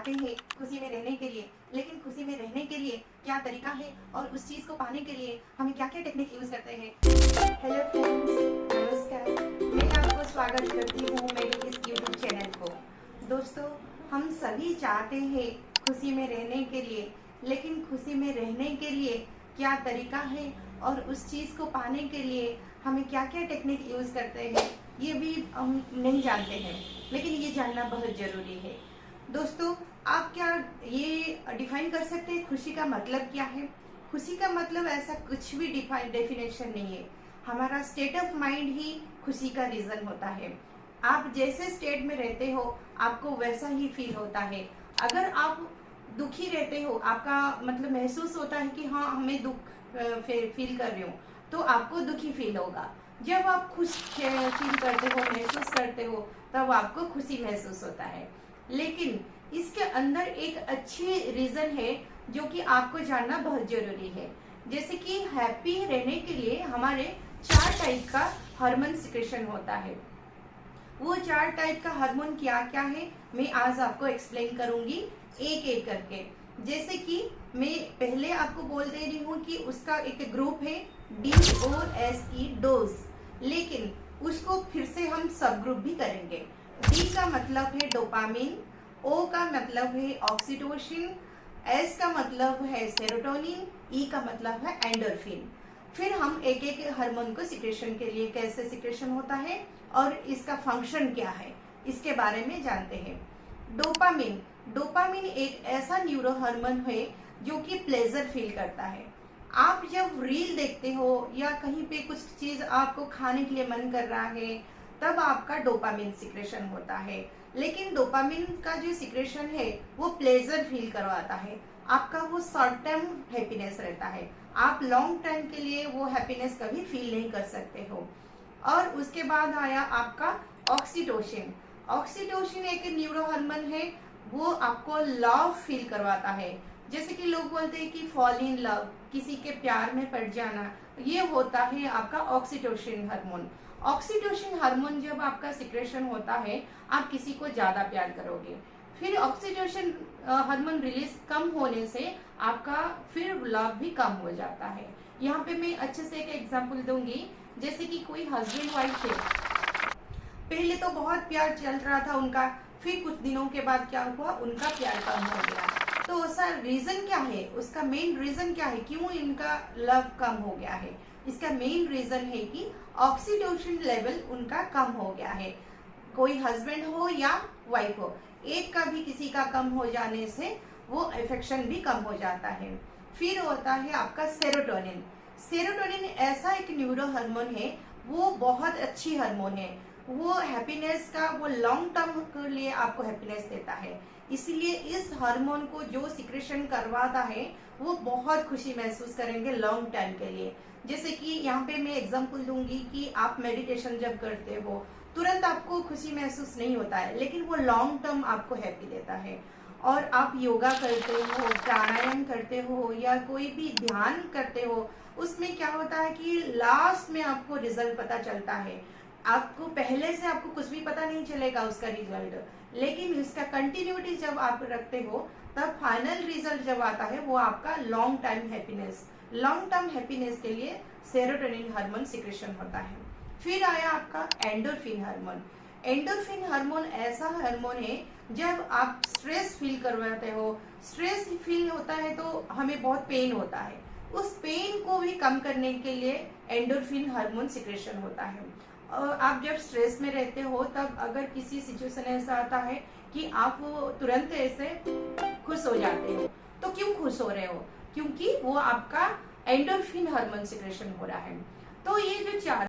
चाहते हैं खुशी में रहने के लिए, लेकिन खुशी में रहने के लिए क्या तरीका है और उस चीज़ को पाने के लिए हमें क्या क्या टेक्निक यूज़ करते हैं। हेलो फ्रेंड्स, नमस्कार। मैं आपको स्वागत करती हूँ मेरे इस यूट्यूब चैनल को। दोस्तों, हम सभी चाहते हैं खुशी में रहने के लिए, लेकिन खुशी में रहने के लिए क्या तरीका है और उस चीज़ को पाने के लिए हमें क्या क्या टेक्निक यूज़ करते हैं, ये भी हम नहीं जानते हैं, लेकिन ये जानना बहुत ज़रूरी है। दोस्तों, आप क्या ये डिफाइन कर सकते हैं खुशी का मतलब क्या है? खुशी का मतलब ऐसा कुछ भी डेफिनेशन नहीं है। हमारा स्टेट ऑफ माइंड ही खुशी का रीज़न होता है। आप जैसे स्टेट में रहते हो आपको वैसा ही फील होता है। अगर आप दुखी रहते हो, आपका मतलब महसूस होता है कि हाँ हमें दुख फील कर रही हूँ, तो आपको दुखी फील होगा। जब आप खुश फील करते हो, महसूस करते हो, तब आपको खुशी महसूस होता है। लेकिन इसके अंदर एक अच्छी रीजन है जो कि आपको जानना बहुत जरूरी है। जैसे कि हैप्पी रहने के लिए हमारे 4 टाइप का हार्मोन सिक्रेशन होता है। वो 4 टाइप का हार्मोन क्या क्या है मैं आज आपको एक्सप्लेन करूंगी एक एक करके। जैसे कि मैं पहले आपको बोल दे रही हूँ कि उसका एक ग्रुप है DOSE, डोज, लेकिन उसको फिर से हम सब ग्रुप भी करेंगे। D का मतलब है डोपामिन, O का मतलब है ऑक्सीटोसिन, S का मतलब है सेरोटोनिन, E का मतलब है एंडोर्फिन। फिर हम एक एक हार्मोन को सिक्रेशन के लिए कैसे सिक्रेशन होता है और इसका फंक्शन क्या है इसके बारे में जानते हैं। डोपामिन, डोपामिन एक ऐसा न्यूरो हार्मोन है जो कि प्लेजर फील करता है। आप जब रील देखते हो या कहीं पे कुछ चीज आपको खाने के लिए मन कर रहा है, तब आपका डोपामिन सिक्रेशन होता है। लेकिन डोपामिन का जो सिक्रेशन है वो प्लेजर फील करवाता है, आपका वो शॉर्ट टर्म हैप्पीनेस रहता है। आप लॉन्ग टर्म के लिए वो हैप्पीनेस कभी फील नहीं कर सकते हो। और उसके बाद आया आपका ऑक्सीटोसिन। ऑक्सीटोसिन एक न्यूरो हार्मोन है, वो आपको लव फील करवाता है। जैसे कि लोग बोलते हैं कि फॉल इन लव, किसी के प्यार में पड़ जाना, ये होता है आपका ऑक्सीटोसिन हार्मोन। ऑक्सीटोसिन हार्मोन जब आपका सिक्रेशन होता है आप किसी को ज्यादा प्यार करोगे। फिर ऑक्सीटोसिन हार्मोन रिलीज कम होने से आपका फिर लव भी कम हो जाता है। यहाँ पे मैं अच्छे से एक एग्जांपल दूंगी। जैसे कि कोई हस्बैंड वाइफ थे, पहले तो बहुत प्यार चल रहा था उनका, फिर कुछ दिनों के बाद क्या हुआ, उनका प्यार कम हो गया। तो उसका रीजन क्या है, उसका मेन रीजन क्या है, क्यों इनका लव कम हो गया है? इसका मेन रीजन है कि ऑक्सीटोसिन लेवल उनका कम हो गया है। कोई हस्बैंड हो या वाइफ हो, एक का भी किसी का कम हो जाने से वो अफेक्शन भी कम हो जाता है। फिर होता है आपका सेरोटोनिन। सेरोटोनिन ऐसा एक न्यूरो हार्मोन है, वो बहुत अच्छी हार्मोन है। वो हैप्पीनेस का, वो लॉन्ग टर्म के लिए आपको हैप्पीनेस देता है। इसीलिए इस हार्मोन को जो सिक्रेशन करवाता है वो बहुत खुशी महसूस करेंगे लॉन्ग टर्म के लिए। जैसे कि यहाँ पे मैं एग्जांपल दूंगी कि आप मेडिटेशन जब करते हो तुरंत आपको खुशी महसूस नहीं होता है, लेकिन वो लॉन्ग टर्म आपको हैप्पी देता है। और आप योगा करते हो, प्राणायाम करते हो या कोई भी ध्यान करते हो, उसमें क्या होता है कि लास्ट में आपको रिजल्ट पता चलता है। आपको पहले से आपको कुछ भी पता नहीं चलेगा उसका रिजल्ट, लेकिन इसका कंटिन्यूटी जब आप रखते हो तब फाइनल रिजल्ट जब आता है वो आपका long time happiness. Long term happiness के लिए सेरोटोनिन हार्मोन सिक्रेशन होता है। फिर आया आपका एंडोर्फिन हार्मोन। एंडोर्फिन हार्मोन ऐसा हार्मोन है जब आप स्ट्रेस फील करवाते हो, स्ट्रेस फील होता है तो हमें बहुत पेन होता है, उस पेन को भी कम करने के लिए एंडोर्फिन हार्मोन सिक्रेशन होता है। और आप जब स्ट्रेस में रहते हो तब अगर किसी सिचुएशन ऐसा आता है कि आप वो तुरंत ऐसे खुश हो जाते हो, तो क्यों खुश हो रहे हो? क्योंकि वो आपका एंडोर्फिन हार्मोन सिक्रेशन हो रहा है। तो ये जो 4